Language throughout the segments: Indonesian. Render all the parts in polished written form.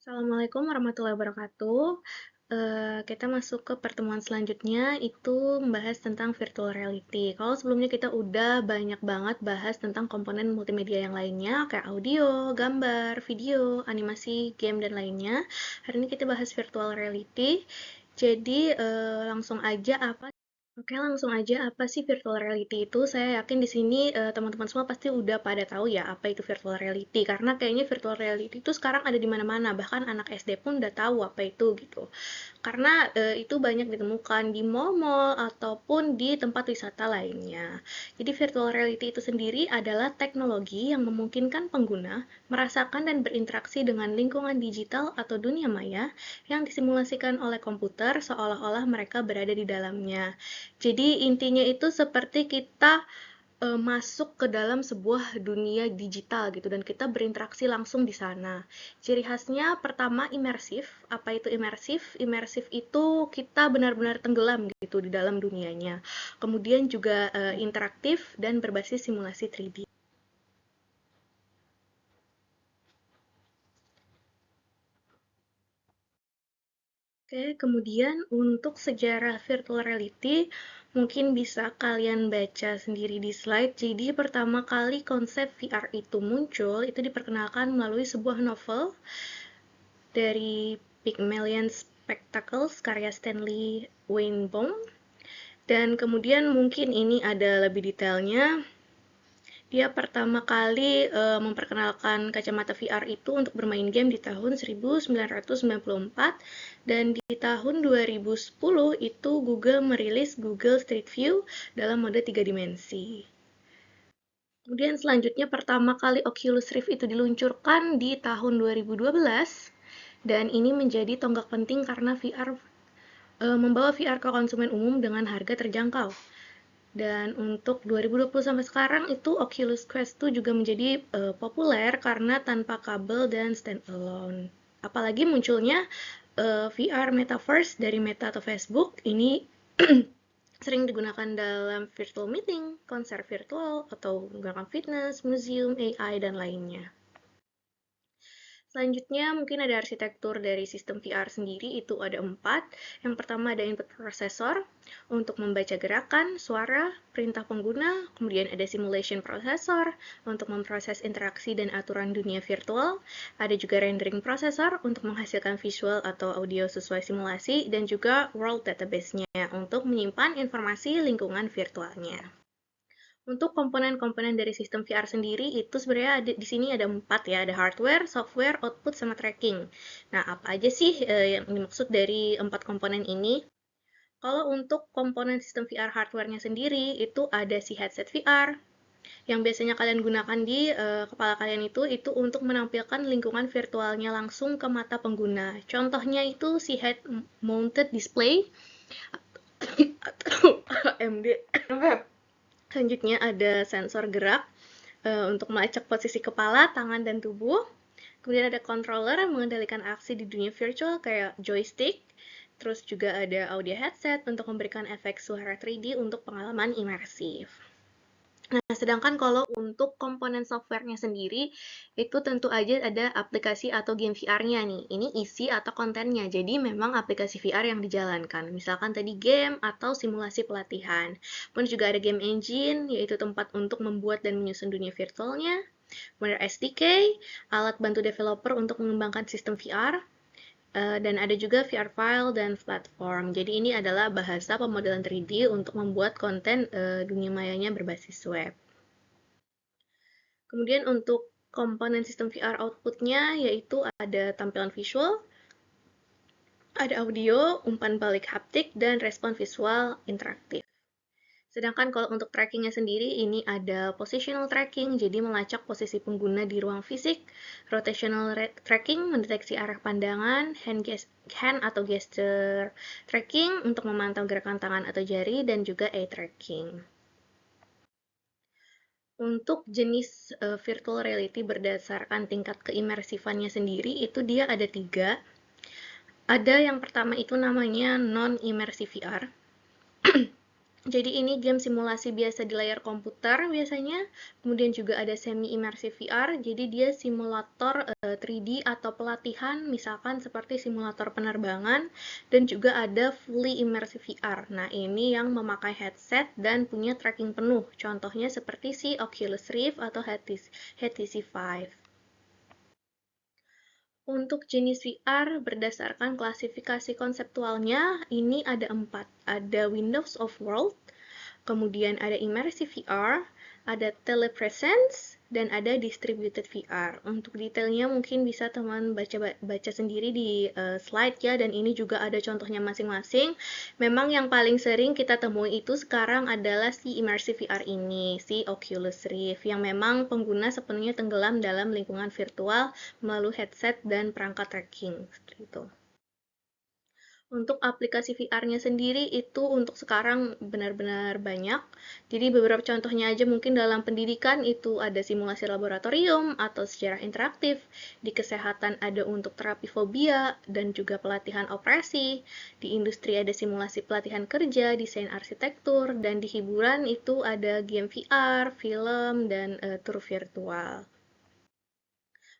Assalamualaikum warahmatullahi wabarakatuh. Kita masuk ke pertemuan selanjutnya, itu membahas tentang virtual reality. Kalau sebelumnya kita udah banyak banget bahas tentang komponen multimedia yang lainnya, kayak audio, gambar, video, animasi, game, dan lainnya. Hari ini kita bahas virtual reality. Jadi, langsung aja Oke, langsung aja apa sih virtual reality itu? Saya yakin di sini teman-teman semua pasti udah pada tahu ya apa itu virtual reality karena kayaknya virtual reality itu sekarang ada di mana-mana, bahkan anak SD pun udah tahu apa itu gitu. Karena itu banyak ditemukan di mall-mall ataupun di tempat wisata lainnya. Jadi virtual reality itu sendiri adalah teknologi yang memungkinkan pengguna merasakan dan berinteraksi dengan lingkungan digital atau dunia maya yang disimulasikan oleh komputer seolah-olah mereka berada di dalamnya. Jadi intinya itu seperti kita masuk ke dalam sebuah dunia digital gitu dan kita berinteraksi langsung di sana. Ciri khasnya pertama imersif. Apa itu imersif? Imersif itu kita benar-benar tenggelam gitu di dalam dunianya. Kemudian juga interaktif dan berbasis simulasi 3D. Oke, kemudian untuk sejarah virtual reality, mungkin bisa kalian baca sendiri di slide. Jadi pertama kali konsep VR itu muncul, itu diperkenalkan melalui sebuah novel dari Pygmalion Spectacles karya Stanley Weinbaum. Dan kemudian mungkin ini ada lebih detailnya. Dia pertama kali memperkenalkan kacamata VR itu untuk bermain game di tahun 1994 dan di tahun 2010 itu Google merilis Google Street View dalam mode 3 dimensi. Kemudian selanjutnya pertama kali Oculus Rift itu diluncurkan di tahun 2012 dan ini menjadi tonggak penting karena membawa VR ke konsumen umum dengan harga terjangkau. Dan untuk 2020 sampai sekarang itu Oculus Quest 2 juga menjadi populer karena tanpa kabel dan standalone. Apalagi munculnya VR Metaverse dari Meta atau Facebook, ini sering digunakan dalam virtual meeting, konser virtual, atau menggunakan fitness, museum, AI, dan lainnya. Selanjutnya mungkin ada arsitektur dari sistem VR sendiri, itu ada 4. Yang pertama ada input processor untuk membaca gerakan, suara, perintah pengguna, kemudian ada simulation processor untuk memproses interaksi dan aturan dunia virtual, ada juga rendering processor untuk menghasilkan visual atau audio sesuai simulasi, dan juga world database-nya untuk menyimpan informasi lingkungan virtualnya. Untuk komponen-komponen dari sistem VR sendiri itu sebenarnya di sini ada 4 ya, ada hardware, software, output, sama tracking. Nah, apa aja sih yang dimaksud dari 4 komponen ini? Kalau untuk komponen sistem VR hardware-nya sendiri itu ada si headset VR yang biasanya kalian gunakan di kepala kalian itu untuk menampilkan lingkungan virtualnya langsung ke mata pengguna. Contohnya itu si head mounted display atau HMD. Selanjutnya ada sensor gerak untuk melacak posisi kepala, tangan, dan tubuh. Kemudian ada controller yang mengendalikan aksi di dunia virtual kayak joystick. Terus juga ada audio headset untuk memberikan efek suara 3D untuk pengalaman imersif. Nah, sedangkan kalau untuk komponen softwarenya sendiri, itu tentu aja ada aplikasi atau game VR-nya nih. Ini isi atau kontennya, jadi memang aplikasi VR yang dijalankan. Misalkan tadi game atau simulasi pelatihan. Kemudian juga ada game engine, yaitu tempat untuk membuat dan menyusun dunia virtualnya. Kemudian SDK, alat bantu developer untuk mengembangkan sistem VR. Dan ada juga VR file dan platform. Jadi ini adalah bahasa pemodelan 3D untuk membuat konten dunia mayanya berbasis web. Kemudian untuk komponen sistem VR outputnya yaitu ada tampilan visual, ada audio, umpan balik haptik, dan respon visual interaktif. Sedangkan kalau untuk trackingnya sendiri, ini ada positional tracking, jadi melacak posisi pengguna di ruang fisik, rotational tracking, mendeteksi arah pandangan, hand atau gesture tracking untuk memantau gerakan tangan atau jari, dan juga eye tracking. Untuk jenis virtual reality berdasarkan tingkat keimersifannya sendiri, itu dia ada 3. Ada yang pertama itu namanya non-immersive VR. Jadi ini game simulasi biasa di layar komputer biasanya, kemudian juga ada semi-immersive VR, jadi dia simulator 3D atau pelatihan, misalkan seperti simulator penerbangan, dan juga ada fully immersive VR. Nah, ini yang memakai headset dan punya tracking penuh, contohnya seperti si Oculus Rift atau HTC Vive. Untuk jenis VR berdasarkan klasifikasi konseptualnya, ini ada 4. Ada Windows of World, kemudian ada Immersive VR, ada Telepresence, dan ada Distributed VR. Untuk detailnya mungkin bisa teman baca sendiri di slide ya, dan ini juga ada contohnya masing-masing. Memang yang paling sering kita temui itu sekarang adalah si Immersive VR ini, si Oculus Rift, yang memang pengguna sepenuhnya tenggelam dalam lingkungan virtual melalui headset dan perangkat tracking. Seperti itu. Untuk aplikasi VR-nya sendiri itu untuk sekarang benar-benar banyak. Jadi beberapa contohnya aja mungkin dalam pendidikan itu ada simulasi laboratorium atau sejarah interaktif. Di kesehatan ada untuk terapi fobia dan juga pelatihan operasi. Di industri ada simulasi pelatihan kerja, desain arsitektur, dan di hiburan itu ada game VR, film, dan tour virtual.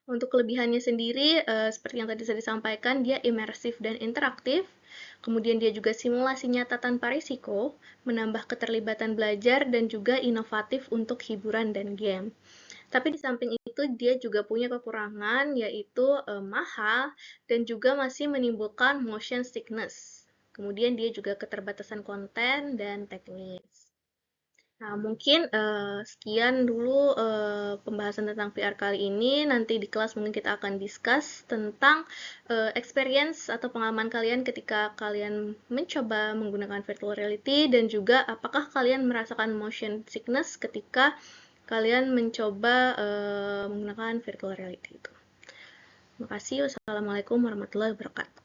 Untuk kelebihannya sendiri, seperti yang tadi saya disampaikan, dia imersif dan interaktif. Kemudian dia juga simulasi nyata tanpa risiko, menambah keterlibatan belajar, dan juga inovatif untuk hiburan dan game. Tapi di samping itu dia juga punya kekurangan, yaitu mahal dan juga masih menimbulkan motion sickness. Kemudian dia juga keterbatasan konten dan teknis. Nah, mungkin sekian dulu pembahasan tentang VR kali ini. Nanti di kelas mungkin kita akan discuss tentang experience atau pengalaman kalian ketika kalian mencoba menggunakan virtual reality dan juga apakah kalian merasakan motion sickness ketika kalian mencoba menggunakan virtual reality itu. Terima kasih. Wassalamualaikum warahmatullahi wabarakatuh.